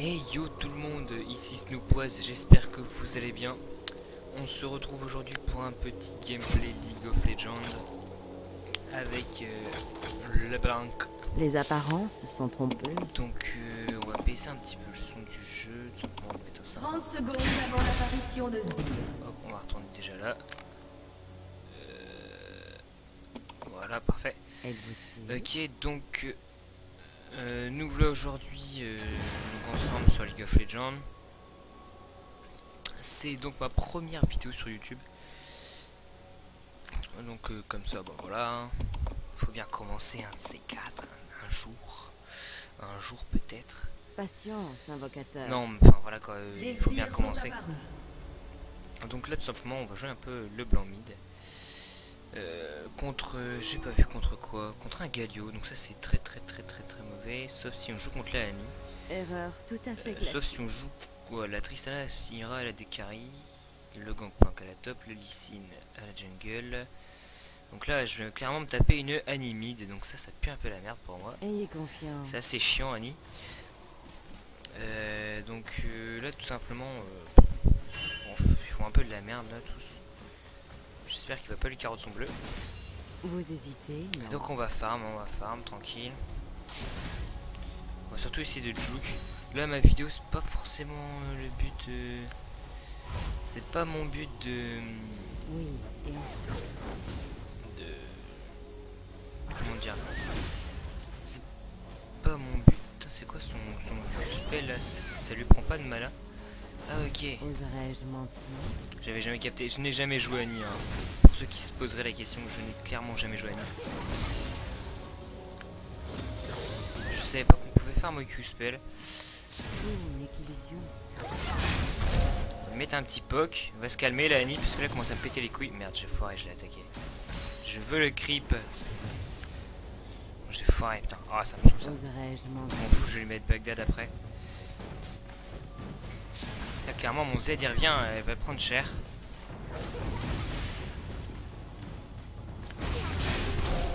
Hey yo tout le monde, ici Snoopoise, j'espère que vous allez bien. On se retrouve aujourd'hui pour un petit gameplay League of Legends avec le blanc. Les apparences sont trompeuses. Donc on va baisser un petit peu le son du jeu, tout simplement on va mettre ça. 30 secondes avant l'apparition de Sbire. Hop, on va retourner déjà là. Voilà, parfait. Ok, donc nous voilà aujourd'hui ensemble sur League of Legends. C'est donc ma première vidéo sur YouTube. Donc comme ça, bah voilà. Faut bien commencer un de ces quatre, un jour. Un jour peut-être. Patience, invocateur. Non, mais enfin voilà quoi, il faut bien commencer. Donc là tout simplement on va jouer un peu le blanc mid. Contre, j'ai pas vu contre quoi, contre un Galio, donc ça c'est très mauvais, sauf si on joue contre la Annie. Erreur tout à fait classique. Sauf si on joue quoi, la Tristana, la Syra, la Dekari, le Gangplank à la top, le Lee Sin à la jungle. Donc là je vais clairement me taper une Annie mid, donc ça pue un peu la merde pour moi. Ayez confiance. C'est assez chiant Annie. Donc là tout simplement, ils font un peu de la merde là tous. J'espère qu'il va pas lui carotte son bleu. Vous hésitez, non. Donc on va farm tranquille. On va surtout essayer de juke. Là ma vidéo c'est pas forcément le but. C'est pas mon but de. Oui, et Comment dire. C'est pas mon but. C'est quoi son spell là, ça lui prend pas de mana. Ah ok. oserais-je mentir? J'avais jamais capté. Je n'ai jamais joué à Annie. Hein. Pour ceux qui se poseraient la question, je n'ai clairement jamais joué à Annie. Je savais pas qu'on pouvait faire mon Q-spell. Une illusion. On va mettre un petit poke. On va se calmer la Annie parce que là elle commence à me péter les couilles. Merde, j'ai foiré, je l'ai attaqué. Je veux le creep. J'ai foiré, putain. Ah, ça me saoule ça. Oserais-je Je m'en mentir? fous, je vais lui mettre Bagdad après. Là, clairement, mon Z il revient, elle va prendre cher.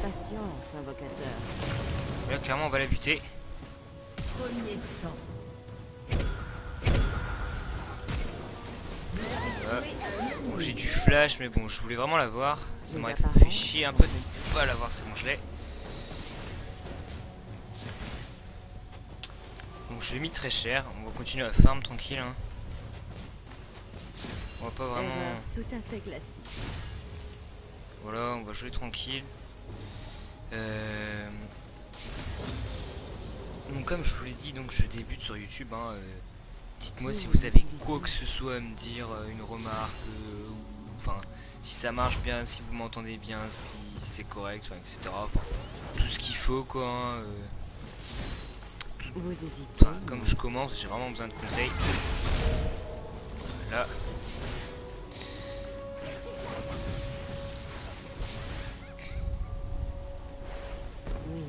Patience, invocateur. Là, clairement, on va la buter. Premier sang. Voilà. Bon, j'ai du flash, mais bon, je voulais vraiment la voir. Ça m'aurait apparences fait chier un peu de ne pas la voir, c'est bon, je l'ai. Donc, je l'ai mis très cher. On va continuer à farm tranquille. Hein. On va pas vraiment. Erreur tout à fait classique. Voilà, on va jouer tranquille. Donc comme je vous l'ai dit, donc je débute sur YouTube. Hein, dites-moi si vous avez quoi que ce soit à me dire, une remarque, enfin si ça marche bien, si vous m'entendez bien, si c'est correct, enfin, etc. Enfin, tout ce qu'il faut quoi. Hein, Vous hésitez? enfin, comme je commence, j'ai vraiment besoin de conseils. Là. Oui.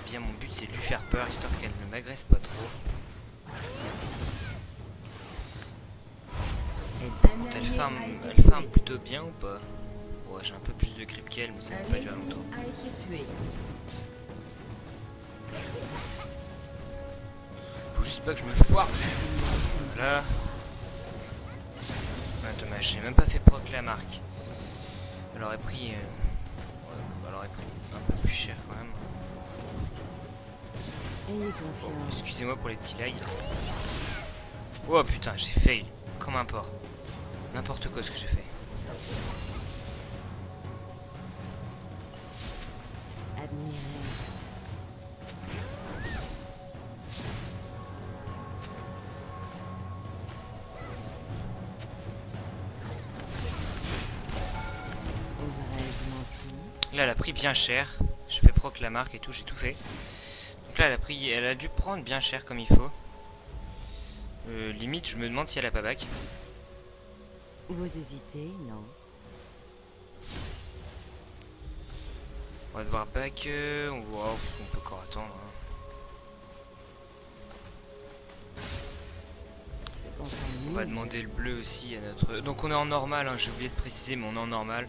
Bien, mon but c'est de lui faire peur histoire qu'elle ne m'agresse pas trop. Elle farm plutôt bien ou pas? Ouais, j'ai un peu plus de creep qu'elle, mais ça va pas durer longtemps. A été tué. Faut juste pas que je me foire. Voilà. Ah, dommage, j'ai même pas fait proc la marque. Elle aurait pris, ouais, elle aurait pris un peu plus cher quand même. Ayez Bon, confiance. excusez-moi pour les petits lags. Oh putain, j'ai fail. Comme un porc. N'importe quoi ce que j'ai fait. Admirez. Oserais-je mentir? Là, elle a pris bien cher. Je fais proc la marque et tout, j'ai tout fait. Donc là, elle a dû prendre bien cher comme il faut. Limite, je me demande si elle a pas back. Vous hésitez, non? On va devoir back. On peut encore attendre. Hein. C'est contre On va demander le bleu aussi à notre. Donc on est en normal. Hein, j'ai oublié de préciser, mais on est en normal.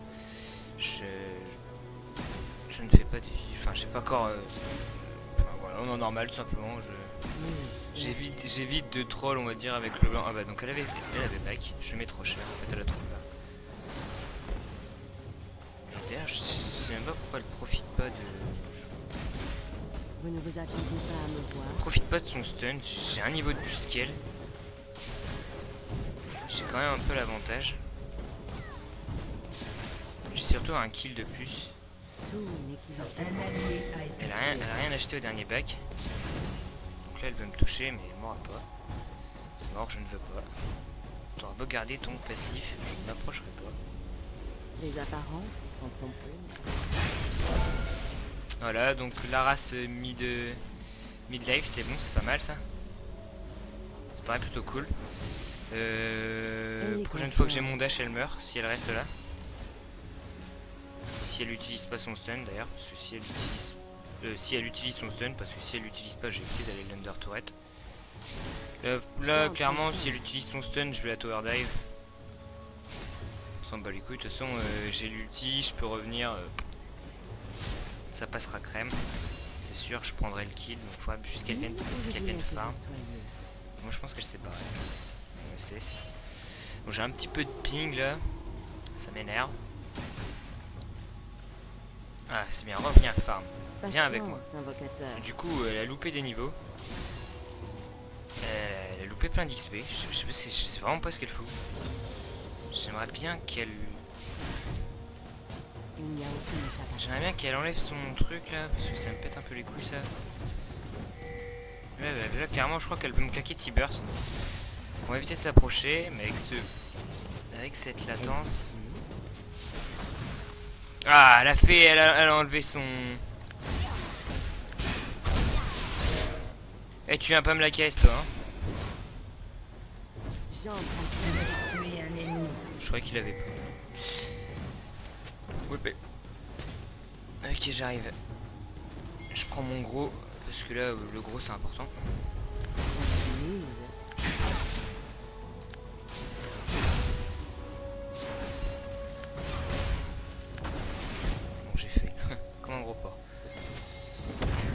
Je ne fais pas des... Enfin, j'ai pas encore... Enfin, voilà, on est en normal, tout simplement. J'évite de troll, on va dire, avec le blanc. Ah bah, donc elle avait back. Je mets trop cher. En fait, elle a trop bas. D'ailleurs, je sais même pas pourquoi elle profite pas de... Vous ne vous attendiez pas à me voir. Profite pas de son stun. J'ai un niveau de plus qu'elle. J'ai quand même un peu l'avantage. J'ai surtout un kill de plus. Tout n'est qu'il Un allié a été Elle a rien acheté au dernier bac. Donc là elle veut me toucher mais elle m'aura pas. C'est mort, je ne veux pas. Tu auras beau garder ton passif, je ne m'approcherai pas. Les apparences sont trompeuses. Voilà, donc la race mid-life, c'est bon, c'est pas mal ça. Ça paraît plutôt cool. Prochaine fois que j'ai mon dash, elle meurt, si elle reste là. Si elle utilise pas son stun d'ailleurs, parce que si elle utilise son stun, parce que si elle l'utilise pas, j'ai essayé d'aller l'under turret. Là, clairement, si elle utilise son stun, je vais la tower dive. On s'en bat les couilles, de toute façon, j'ai l'ulti, je peux revenir. Ça passera crème, c'est sûr, je prendrai le kill, donc il faudra juste qu'elle vienne farm. Moi je pense qu'elle s'est barrée. Bon, j'ai un petit peu de ping là, ça m'énerve. Ah c'est bien, reviens farm, viens avec moi. Du coup elle a loupé des niveaux. Elle a loupé plein d'XP, je sais vraiment pas ce qu'elle fout. J'aimerais bien qu'elle... J'aimerais bien qu'elle enlève son truc là, parce que ça me pète un peu les couilles ça. Là clairement je crois qu'elle veut me claquer T-Burst. On va éviter de s'approcher, mais avec cette latence... Ah, elle a enlevé son... Eh, tu viens pas me la caisse toi hein. tué un ennemi. Je croyais qu'il avait pas. Ouais, ok, j'arrive. Je prends mon gros, parce que là, le gros c'est important. Bon, j'ai fait. Comme un gros porc.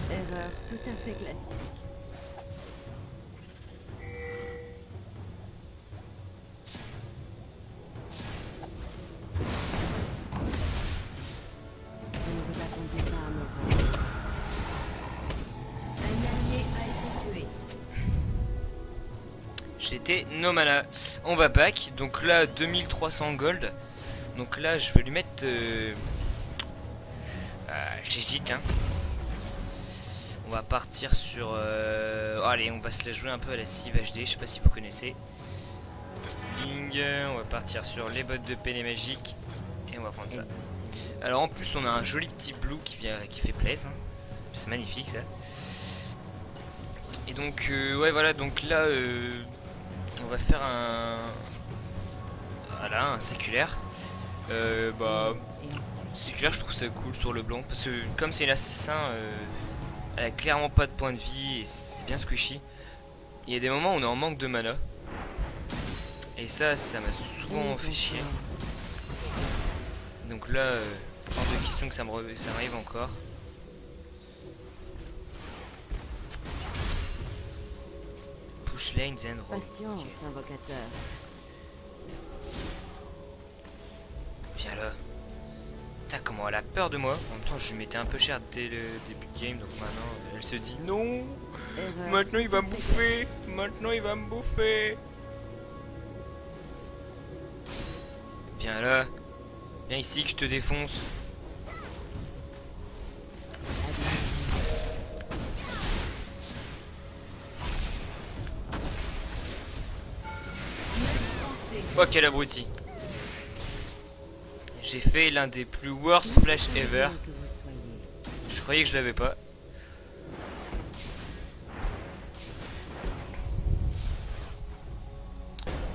Erreur tout à fait classique. J'étais no mana. On va back. Donc là 2300 gold. Donc là je vais lui mettre j'hésite hein. On va partir sur allez on va se la jouer un peu à la Civ HD. Je sais pas si vous connaissez. On va partir sur les bottes de pelle magique. Et on va prendre ça. Alors en plus on a un joli petit blue qui fait plaisir. C'est magnifique ça. Et donc ouais voilà donc là on va faire un séculaire. Séculaire je trouve ça cool sur le blanc parce que comme c'est l'assassin elle a clairement pas de point de vie et c'est bien squishy. Il y a des moments où on est en manque de mana. Et ça m'a souvent fait chier. Donc là hors de question que ça m'arrive encore. Push lane then roam. Patience, invocateur. Viens là. Putain comment elle a peur de moi. En même temps je lui mettais un peu cher dès le début de game. Donc maintenant elle se dit non. Maintenant il va me bouffer. Maintenant il va me bouffer. Viens là. Viens ici que je te défonce. Oh quel abruti. J'ai fait l'un des plus worst flash ever. Je croyais que je l'avais pas.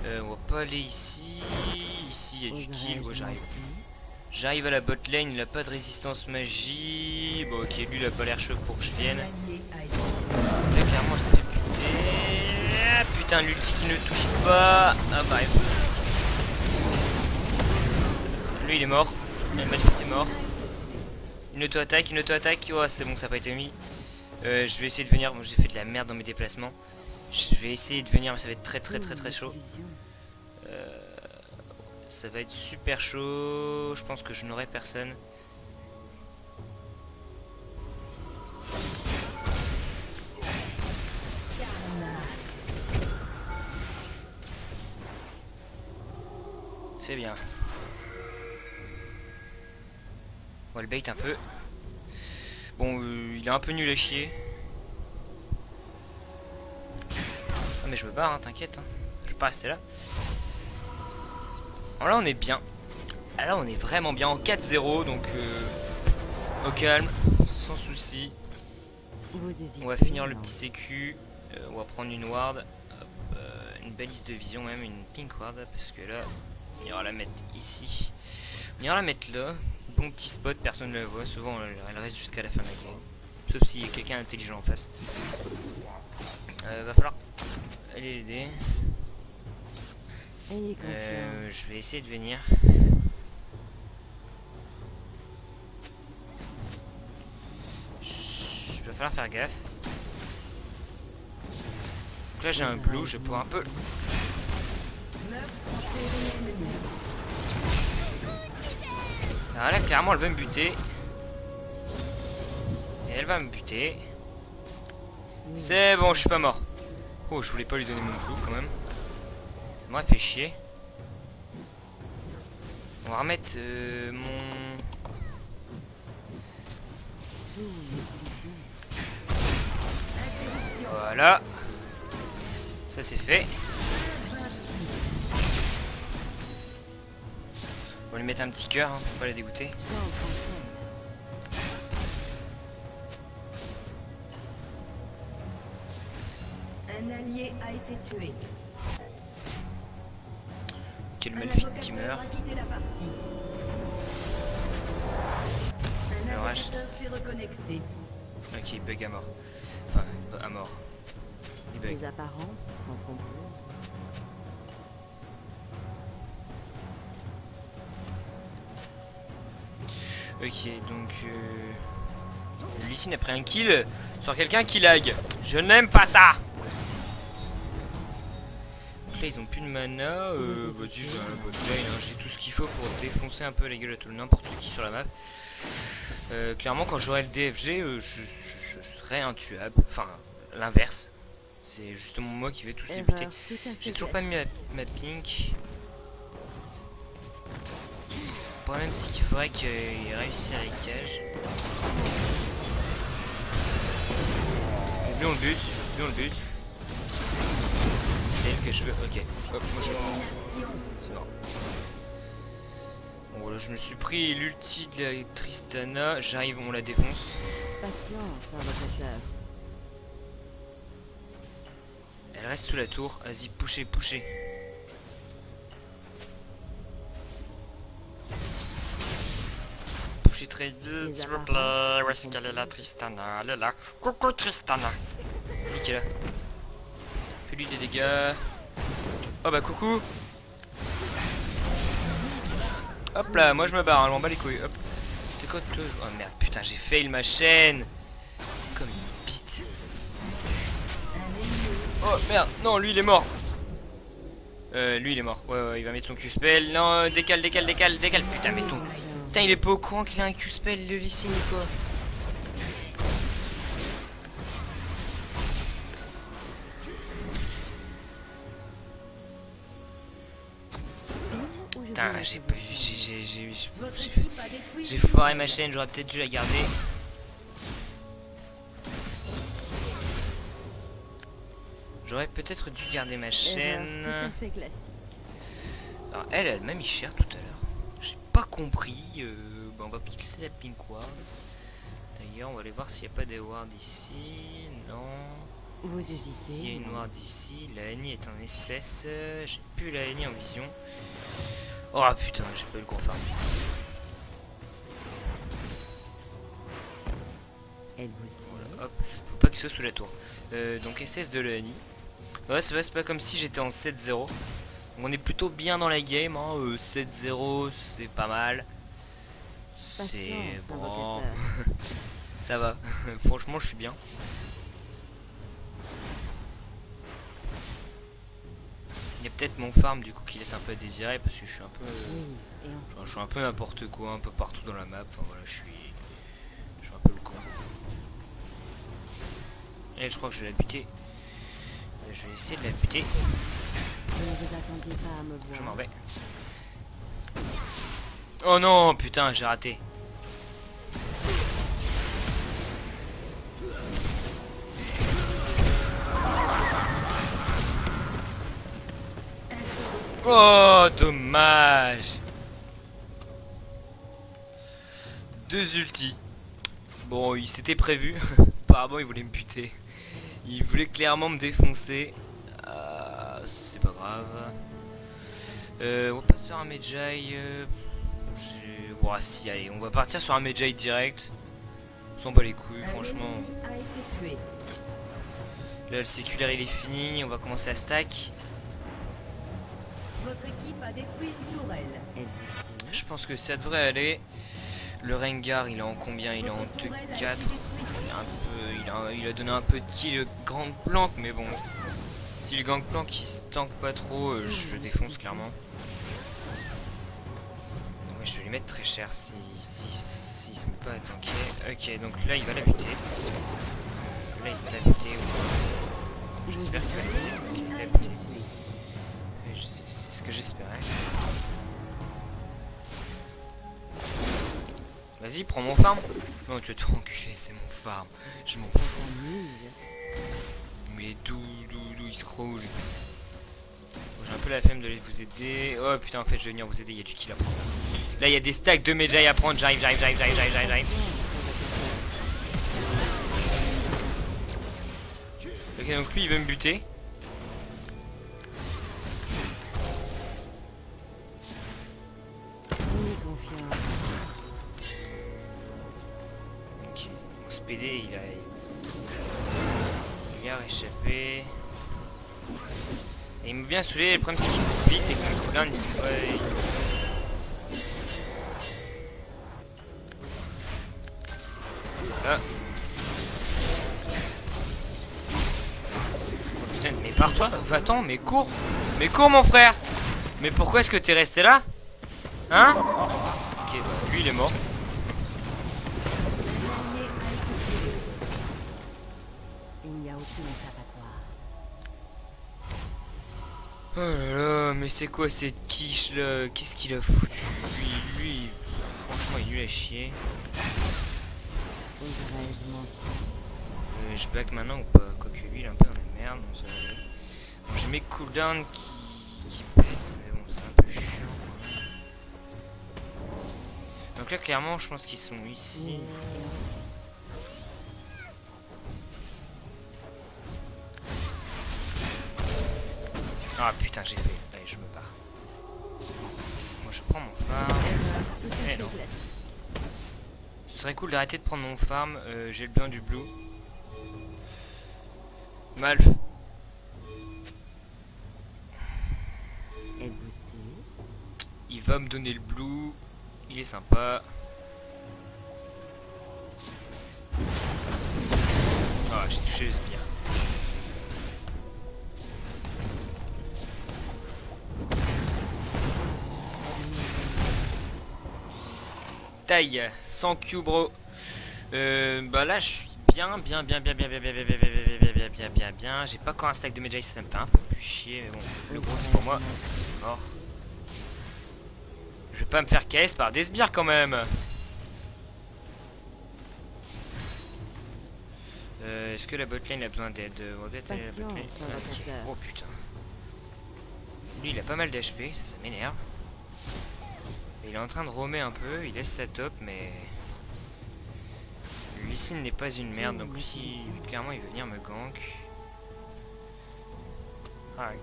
On va pas aller ici. Ici il y a du kill. Ouais, j'arrive à la bot lane, il a pas de résistance magie. Bon ok lui il a pas l'air chaud pour que je vienne. Là clairement ça fait buter. Ah, putain l'ulti qui ne touche pas. Ah bah lui il est mort. Le match est mort. Il Une auto-attaque, une auto-attaque. Oh, c'est bon, ça n'a pas été mis. Je vais essayer de venir. Bon, j'ai fait de la merde dans mes déplacements. Je vais essayer de venir, mais ça va être très chaud. Ça va être super chaud. Je pense que je n'aurai personne. C'est bien. On va le bait un peu. Bon, il est un peu nul à chier. Ah mais je me barre, hein, t'inquiète. Hein. Je vais pas rester là. Alors là on est bien. Alors là on est vraiment bien en 4-0. Donc au calme, sans souci. On va finir le petit sécu. On va prendre une ward. Hop, une balise de vision même, une pink ward. Parce que là, on ira la mettre ici. On ira la mettre là. Bon petit spot, personne ne la voit. Souvent elle reste jusqu'à la fin de la game. Sauf s'il y a quelqu'un intelligent en face. Va falloir aller l'aider. Je vais essayer de venir. Je vais falloir faire gaffe. Donc là j'ai un blue, je vais pouvoir un peu. Alors là clairement elle va me buter. Et elle va me buter. C'est bon, je suis pas mort. Oh, je voulais pas lui donner mon blue quand même. Ça m'aurait fait chier. On va remettre mon... Voilà. Ça c'est fait. On va lui mettre un petit cœur, hein, pour pas la dégoûter. Un allié a été tué. Quel Malphite qui meurt. Un Alors, navigateur s'est reconnecté. Ok, il bug à mort. Enfin, à mort. Il bug. Les apparences sont trompeuses. Ok, donc... Lysine a pris un kill sur quelqu'un qui lag. Je n'aime pas ça. Là ils ont plus de mana, vas-y j'ai un botlane, hein, j'ai tout ce qu'il faut pour défoncer un peu la gueule à tout n'importe qui sur la map. Clairement quand j'aurai le DFG, je serai intuable, enfin l'inverse. C'est justement moi qui vais tous les buter. J'ai toujours pas mis ma pink. Le problème c'est qu'il faudrait qu'il réussisse à la cage. Lui on le bute, lui on le bute. C'est elle que je veux, ok. Hop, moi je... C'est mort. Bon voilà, je me suis pris l'ulti de la Tristana. J'arrive, on la défonce. Patience, invocateur. Elle reste sous la tour. Vas-y, poussez, poussez. Poussez très vite, s'il vous plaît. Où est-ce qu'elle est la Tristana? Elle est là. Coucou Tristana. Nickel là. Fais-lui des dégâts. Oh bah coucou. Hop là, moi je me barre, elle m'en bat les couilles. Hop. C'est quoi toi? Oh merde, putain, j'ai fail ma chaîne. Comme une bite. Oh merde, non, lui il est mort. Lui il est mort. Ouais, il va mettre son Q-spell. Non, décale. Putain, mais ton... Putain, il est pas au courant qu'il a un Q-spell, le Lysine ou quoi? Putain, j'ai foiré ma chaîne, j'aurais peut-être dû la garder. J'aurais peut-être dû garder ma chaîne. Alors elle m'a mis cher tout à l'heure. J'ai pas compris. Bah, on va piquer la pink ward. D'ailleurs, on va aller voir s'il n'y a pas des wards ici. Non. Vous hésitez. Il y a une ward ici. La Annie est en SS. J'ai plus la Annie en vision. Oh putain, j'ai pas eu le confirm. Elle vous Voilà, hop, faut pas qu'il soit sous la tour. Donc SS de la Annie. Ouais, c'est pas comme si j'étais en 7-0. On est plutôt bien dans la game, hein. 7-0, c'est pas mal. C'est Patience, bon. invocateur. Ça va. Franchement, je suis bien. Il y a peut-être mon farm du coup qui laisse un peu à désirer parce que je suis un peu... Oui, et enfin, ensuite. je suis un peu n'importe quoi, un peu partout dans la map. Enfin voilà, je suis un peu le con. Et je crois que je vais la buter. Je vais essayer de la buter. Vous ne vous attendiez pas à me voir. Je m'en vais. Oh non, putain, j'ai raté. Oh, dommage. 2 ultis. Bon, il s'était prévu. Apparemment, il voulait me buter. Il voulait clairement me défoncer. C'est pas grave. On va pas se faire un Medjay. Ouais, si, allez, on va partir sur un Medjay direct. On s'en bat les couilles, franchement. Un ennemi a été tué. Là, le séculaire il est fini. On va commencer à stack. Votre équipe a détruit une tourelle. Êtes-vous sûr? Je pense que ça devrait aller. Le Rengar, il est en combien? Il est en Votre tourelle a été 2-4. détruite. Il a donné un peu de kill le Gangplank, mais bon. Si le Gangplank il se tank pas trop, je défonce clairement. Donc, ouais, je vais lui mettre très cher si se met pas à tanker. Ok, donc là il va la buter. Là il va la buter. J'espère qu'il va la buter. Ok, il l'a buté. C'est ce que j'espérais. Vas-y, prends mon farm. Non, tu vas te enculer, c'est mon farm. Je m'en fous. S'amuse. Mais d'où il scroll. Bon, j'ai un peu la flemme de vous aider. Oh putain, en fait, je vais venir vous aider, il y a du kill à prendre. Là, il y a des stacks de Medjay à prendre. J'arrive. Ok, donc lui, il veut me buter. Ayez confiance. Ok, mon SPD, il a réchappé. Et il m'a bien saoulé, le problème c'est qu'il coupe vite et que mon cooldown il se ouais. Ah. Oh, putain, mais pars-toi, va-t'en, mais cours mon frère. Mais pourquoi est-ce que t'es resté là? Hein? Ok, bah lui il est mort. L'allié a été tué. Il n'y a aucune échappatoire. Oh là là, mais c'est quoi cette quiche là? Qu'est-ce qu'il a foutu? Lui, franchement il lui a chier. Oserais-je mentir? Je back maintenant ou pas? Quoique lui il est un peu dans la merde, donc ça va aller. Bon, j'ai mes cooldowns qui baissent, mais bon c'est un peu chiant quoi. Donc là clairement je pense qu'ils sont ici. Ah putain j'ai fait, allez je me barre. Moi je prends mon farm. Eh non. Ce serait cool d'arrêter de prendre mon farm, j'ai le bien du blue. Malf. Êtes-vous sûr? Il va me donner le blue. Il est sympa. Ah j'ai touché le sbire. Taille, 100 Q bro. Bah là je suis bien. J'ai pas encore un stack de Medjay, ça me fait un peu plus chier, mais bon, le gros c'est pour moi. C'est mort. Je vais pas me faire KS par des sbires quand même. Est-ce que la botlane a besoin d'aide? On va peut-être aller à la botlane. Patience, Ah, ok. invocateur. Oh putain. Lui il a pas mal d'HP, ça m'énerve. Il est en train de roamer un peu, il laisse sa top, mais Lee Sin n'est pas une merde, donc lui, clairement il veut venir me gank. Ah, oui.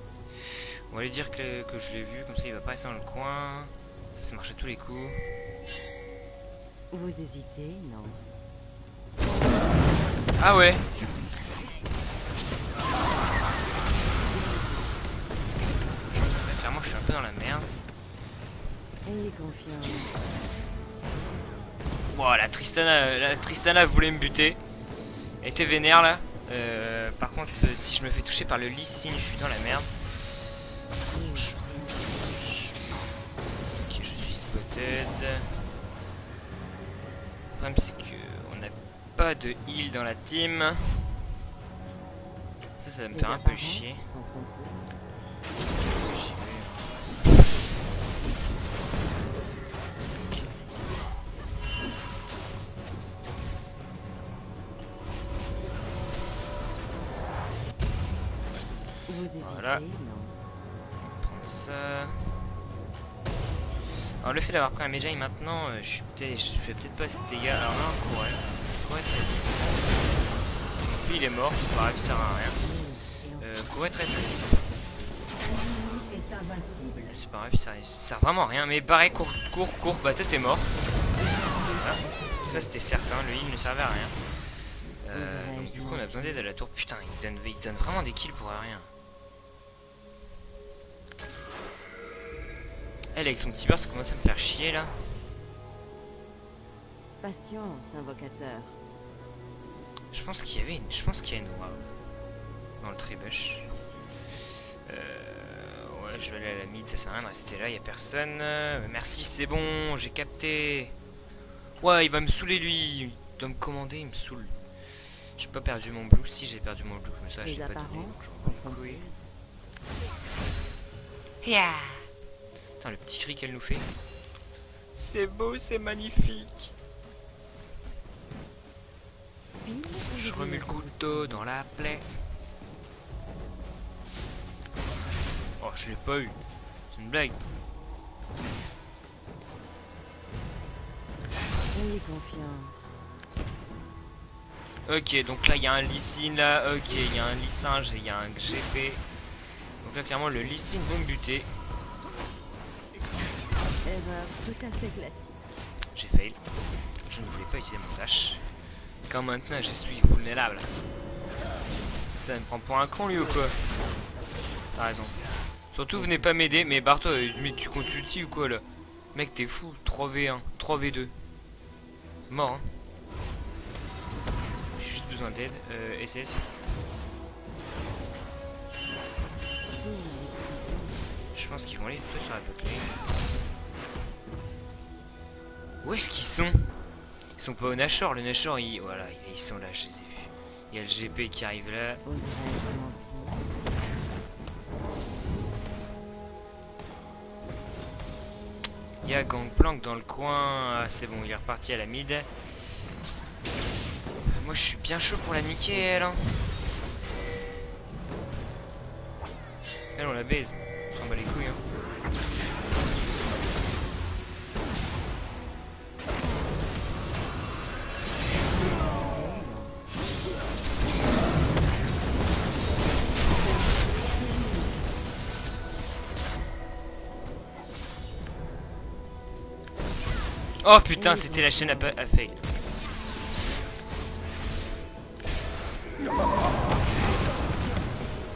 On va lui dire que je l'ai vu, comme ça il va pas rester dans le coin. Ça marche à tous les coups. Vous hésitez, non? Ah ouais. Clairement je suis un peu dans la merde. Ayez confiance. Wow, la Tristana voulait me buter. Elle était vénère là. Par contre, si je me fais toucher par le Lee Sin, je suis dans la merde. Ok, je suis spotted. Le problème c'est que on n'a pas de heal dans la team. Ça va me faire un peu chier. Voilà. Prendre ça. Alors le fait d'avoir pris un Medjay maintenant, je fais peut-être pas assez de dégâts. Alors là, courait. Courait très vite. Donc lui il est mort, c'est pareil, ça sert à rien. Courait très vite. C'est pareil, ça sert vraiment à rien. Mais pareil, cours, bah toi t'es mort. Voilà. Ça c'était certain, le heal ne servait à rien. Donc du coup on a besoin d'aide à la tour. Putain, il donne vraiment des kills pour rien. Elle avec son petit beurre, ça commence à me faire chier là. Patience, invocateur. Je pense qu'il y avait une wow dans le tribush. Ouais, je vais aller à la mid, ça sert à rien de rester là, il y a personne. Merci, c'est bon, j'ai capté. Ouais, il va me saouler lui. Il doit me commander, il me saoule. J'ai pas perdu mon blue, si j'ai perdu mon blue, comme ça, j'ai pas donné. Yeah. Putain, le petit cri qu'elle nous fait. C'est beau, c'est magnifique. Je remets le couteau dans la plaie. Oh, je l'ai pas eu. C'est une blague. Ayez confiance. Ok, donc là il y a un Lee Sin là. Ok, il y a un Lee Singe et il y a un GP. Donc là clairement le Lee Sin va me buter. Erreur tout à fait classique. J'ai fail. Je ne voulais pas utiliser mon dash. Quand maintenant je suis vulnérable. Ça me prend pour un con lui ou quoi? T'as raison. Surtout venez pas m'aider. Mais Barto, mais tu comptes ulti ou quoi là? Mec t'es fou. 3v1, 3v2. Mort hein. J'ai juste besoin d'aide. SS. Je pense qu'ils vont aller plutôt sur la bot lane. Où est-ce qu'ils sont? Ils sont pas au Nashor, le Nashor voilà, ils sont là, je les ai vus. Il y a le GP qui arrive là. Il y a Gangplank dans le coin. Ah, c'est bon, il est reparti à la mid. Moi je suis bien chaud pour la niquer elle hein. Elle on la baise. On s'en bat les couilles hein. Oh putain, c'était la chaîne à fail.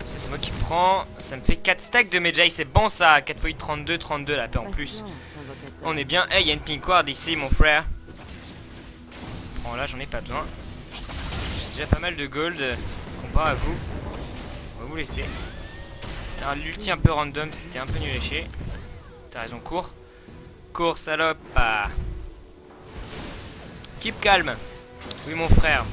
C'est moi qui prends. Ça me fait 4 stacks de Medjay, c'est bon ça. 4 x 32, 32 la paix en plus. On est bien. Hey, il y a une pink ward ici, mon frère. Prends là, j'en ai pas besoin. J'ai déjà pas mal de gold comparé à vous. On va vous laisser. L'ulti un peu random, c'était un peu nul à chier. T'as raison, cours. Cours, salope. Ah. Keep calme. Oui, mon frère.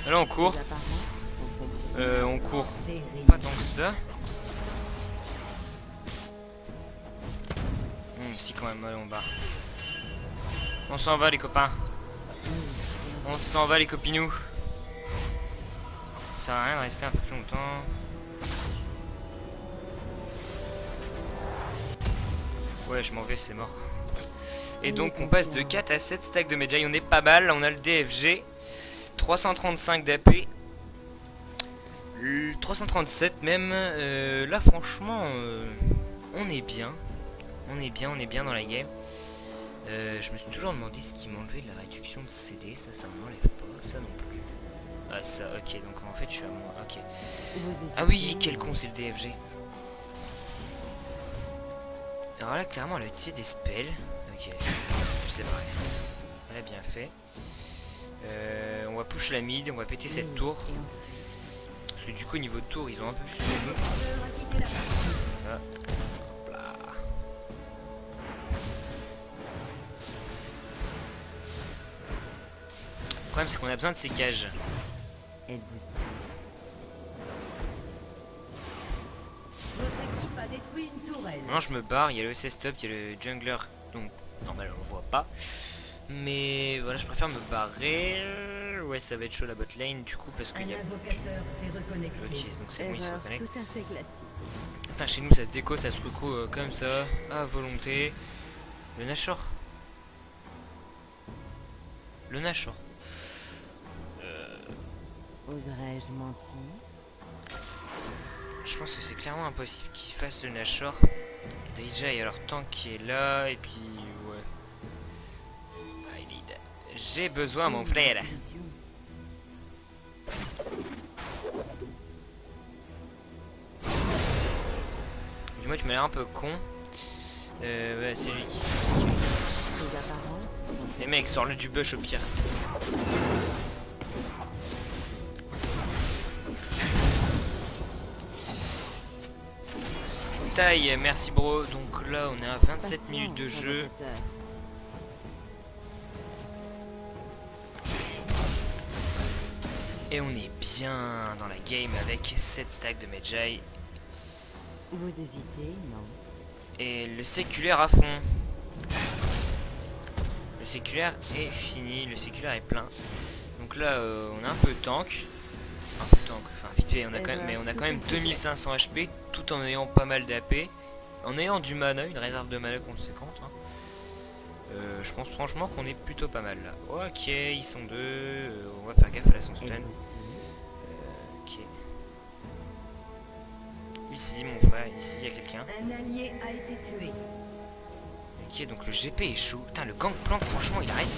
Là, on court. On court pas tant que ça. Si, quand même, allez, on bat. On s'en va, les copains. On s'en va les copinous. Ça sert à rien de rester un peu plus longtemps. Ouais je m'en vais, c'est mort. Et donc on passe de 4 à 7 stacks de Medjay. On est pas mal, on a le DFG 335 d'AP 337 même. Là franchement on est bien. On est bien dans la game. Je me suis toujours demandé ce qui m'enlevait de la réduction de CD. Ça m'enlève pas. Ça non plus. Ah ça, ok. Donc en fait je suis à moins. Ok. Ah oui, quel con, c'est le DFG. Alors là clairement elle a utilisé des spells. Ok, c'est vrai. Elle a bien fait. On va push la mid, on va péter cette tour. Parce que du coup au niveau de tour ils ont un peu plus de nous. Voilà. Hop là. Le problème c'est qu'on a besoin de ces cages. Êtes-vous sûr? Votre équipe a détruit une tourelle. Maintenant je me barre, il y a le SS top, il y a le jungler, donc normal on le voit pas. Mais voilà, je préfère me barrer. Ouais, ça va être chaud la bot lane du coup parce qu'il Un y a... invocateur s'est reconnecté. Ok, donc c'est bon, il se Erreur reconnecte. tout à fait classique. Putain, chez nous ça se déco, ça se reco comme ça, à volonté. Le Nashor. Le Nashor. Oserais-je mentir? Je pense que c'est clairement impossible qu'il fasse le Nashor. Déjà, il y a leur tank qui est là, et puis ouais. I need... J'ai besoin, mon frère. Dis-moi, tu m'as l'air un peu con. Ouais, c'est lui qui... Les apparences sont Les mecs, sors-le du bush au pire. Taille, merci bro. Donc là, on est à 27 minutes de jeu. Et on est bien dans la game avec 7 stacks de Medjay. Vous hésitez, non? Et le séculaire à fond. Le séculaire est fini, le séculaire est plein. Donc là, on a un peu de tank. Un peu de tank, enfin vite fait, mais on a quand même 2500 HP tout en ayant pas mal d'AP. En ayant du mana, une réserve de mana conséquente. Hein. Je pense franchement qu'on est plutôt pas mal là. Ok, ils sont deux. On va faire gaffe à la son stun. Ok. Ici, mon frère, ici, il y a quelqu'un. Un allié a été tué. Ok, donc le GP est chaud. Putain, le gangplank, franchement, il arrête.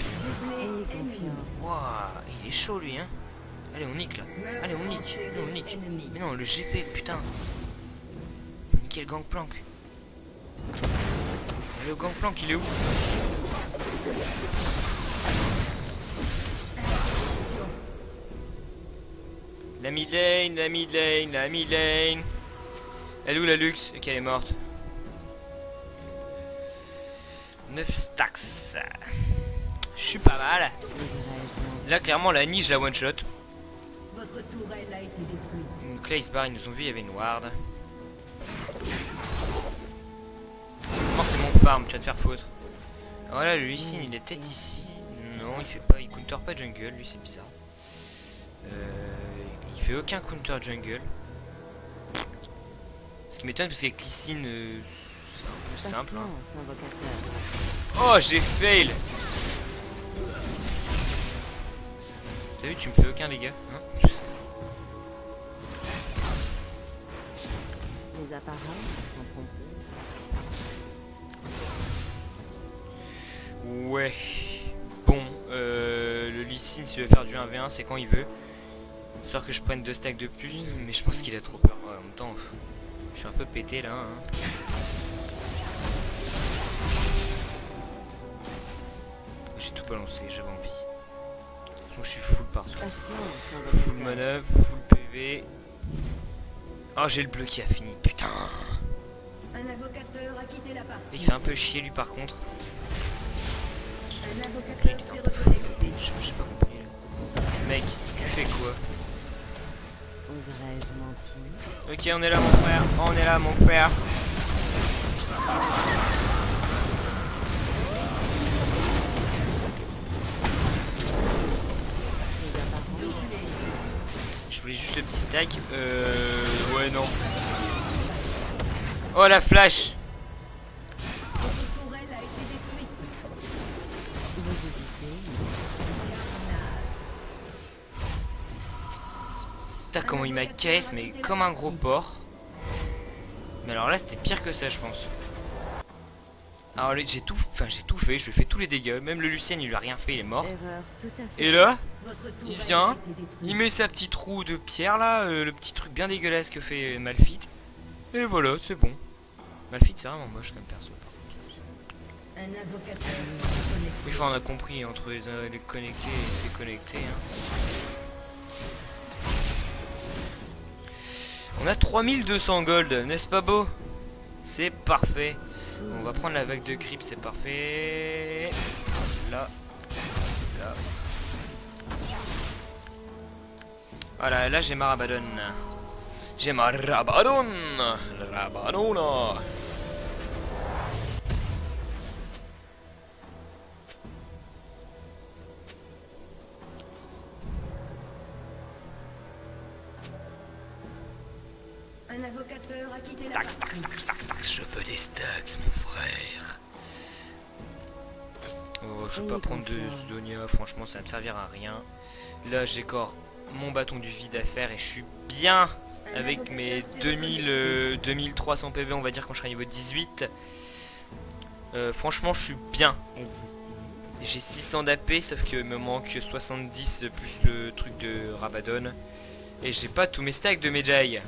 Doublé Ayez ennemi. confiance. Waouh, il est chaud lui, hein. Allez, on nique là. Allez, on nique. Allez, on nique. Ennemi. Mais non, le GP, putain. Faut niquer le gangplank. Le gangplank, il est où? La mid lane, la mid lane, la mid lane. Elle est où la luxe? Ok, elle est morte. 9 stacks. Je suis pas mal. Là, clairement, la niche, la one shot. Votre tourelle a été détruite. Donc là, ils se barrent, ils nous ont vu, il y avait une ward. Oh, c'est mon farm, tu vas te faire foutre. Alors là, le Lee Sin, il est peut-être ici. Non, il fait pas, il counter pas jungle, lui, c'est bizarre. Il fait aucun counter jungle. Ce qui m'étonne parce qu'avec Lee Sin, c'est un peu simple. Hein. Patience, invocateur. Oh, j'ai fail. T'as vu, tu me fais aucun dégât, hein? Les apparences sont trompeuses. Ouais. Bon, le Lee Sin, s'il veut faire du 1v1, c'est quand il veut. J'espère que je prenne 2 stacks de plus, mais je pense qu'il a trop peur. Ouais, en même temps, je suis un peu pété là. Hein. J'ai tout balancé, j'avais envie. De toute façon, je suis full partout. Patience, Full invocateur. mana, full PV. Oh, j'ai le bleu qui a fini, putain. Un invocateur a quitté la partie. Il fait un peu chier lui par contre. Un invocateur s'est reconnecté. J'ai pas compris là. Mec, tu fais quoi? Oserais-je mentir? Ok, on est là mon frère, on est là mon frère. Les apparences. Je voulais juste le petit stack. Ouais non. Oh la flash. Votre tourelle a été détruite. Vous hésitez, Putain comment il m'a caisse mais comme un gros porc. Mais alors là c'était pire que ça je pense. Alors j'ai tout fait, je lui ai fait tous les dégâts. Même le Lucien il lui a rien fait, il est mort. Erreur tout à fait. Et là, Votre tour il a vient, été détruite. il met sa petite roue de pierre là, le petit truc bien dégueulasse que fait Malphite. Et voilà, c'est bon. Malphite c'est vraiment moche comme perso. Un invocateur s'est connecté. Oui, enfin on a compris entre les connectés et les déconnectés. On a 3200 gold, n'est-ce pas beau? C'est parfait. On va prendre la vague de creep, c'est parfait. Là. Là. Voilà, là j'ai ma Rabadon. J'ai ma Rabadon. Rabadona. Un invocateur a quitté la Stacks, partie. stacks, je veux des stacks, mon frère. Oh, je vais pas prendre de Zdonia, franchement ça me servira à rien. Là j'ai encore mon bâton du vide à faire et je suis bien avec mes 2300 PV, on va dire, quand je serai niveau 18. Franchement je suis bien. J'ai 600 d'AP sauf que me manque 70 plus le truc de Rabadon. Et j'ai pas tous mes stacks de Medjay.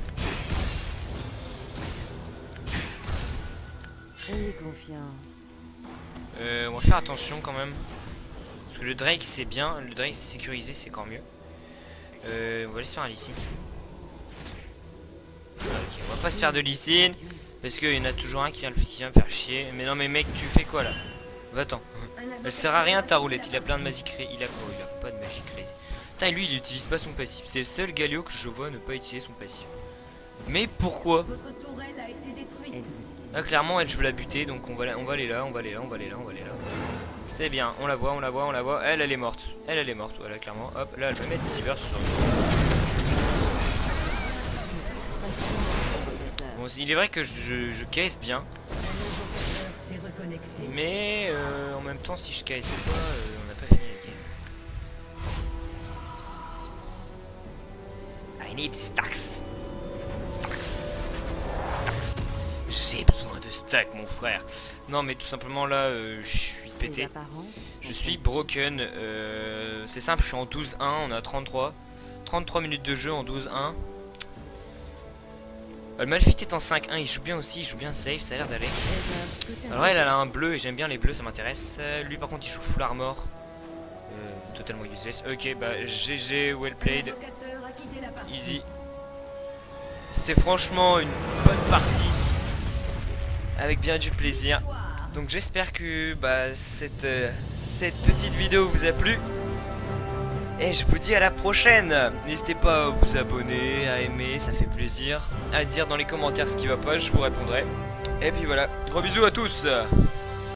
Ayez confiance. On va faire attention quand même. Parce que le Drake c'est bien, le Drake sécurisé c'est encore mieux. On va aller se faire un Lee Sin. Ok, on va pas se faire de Lee Sin. Parce qu'il y en a toujours un qui vient me faire chier. Mais non mais mec, tu fais quoi là? Va-t'en. Elle sert à rien ta roulette, il a plein de magie crazy. Il a quoi? Il a pas de magie crazy. Putain, lui il utilise pas son passif. C'est le seul Galio que je vois ne pas utiliser son passif. Mais pourquoi? Votre tourelle a été détruite. Là clairement elle je veux la buter, donc on va aller là, on va aller là. C'est bien, on la voit. Elle est morte. Elle est morte, voilà clairement. Hop, là elle peut mettre Cyber sur. Bon, il est vrai que je caisse bien. Un invocateur s'est reconnecté. Mais en même temps si je caisse pas, on n'a pas fini la game. I need stacks. J'ai besoin de stacks mon frère. Non mais tout simplement là je suis pété. Je suis broken. C'est simple, je suis en 12-1, on a 33 minutes de jeu en 12-1. Le Malphite est en 5-1, il joue bien aussi, il joue bien safe, ça a l'air d'aller. Alors elle a un bleu et j'aime bien les bleus, ça m'intéresse. Lui par contre il joue full armor. Totalement useless. Ok bah GG, well played. Invocateur a quitté la partie. Easy. C'était franchement une bonne partie. Avec bien du plaisir. Donc j'espère que cette petite vidéo vous a plu. Et je vous dis à la prochaine. N'hésitez pas à vous abonner, à aimer, ça fait plaisir. À dire dans les commentaires ce qui va pas, je vous répondrai. Et puis voilà, gros bisous à tous.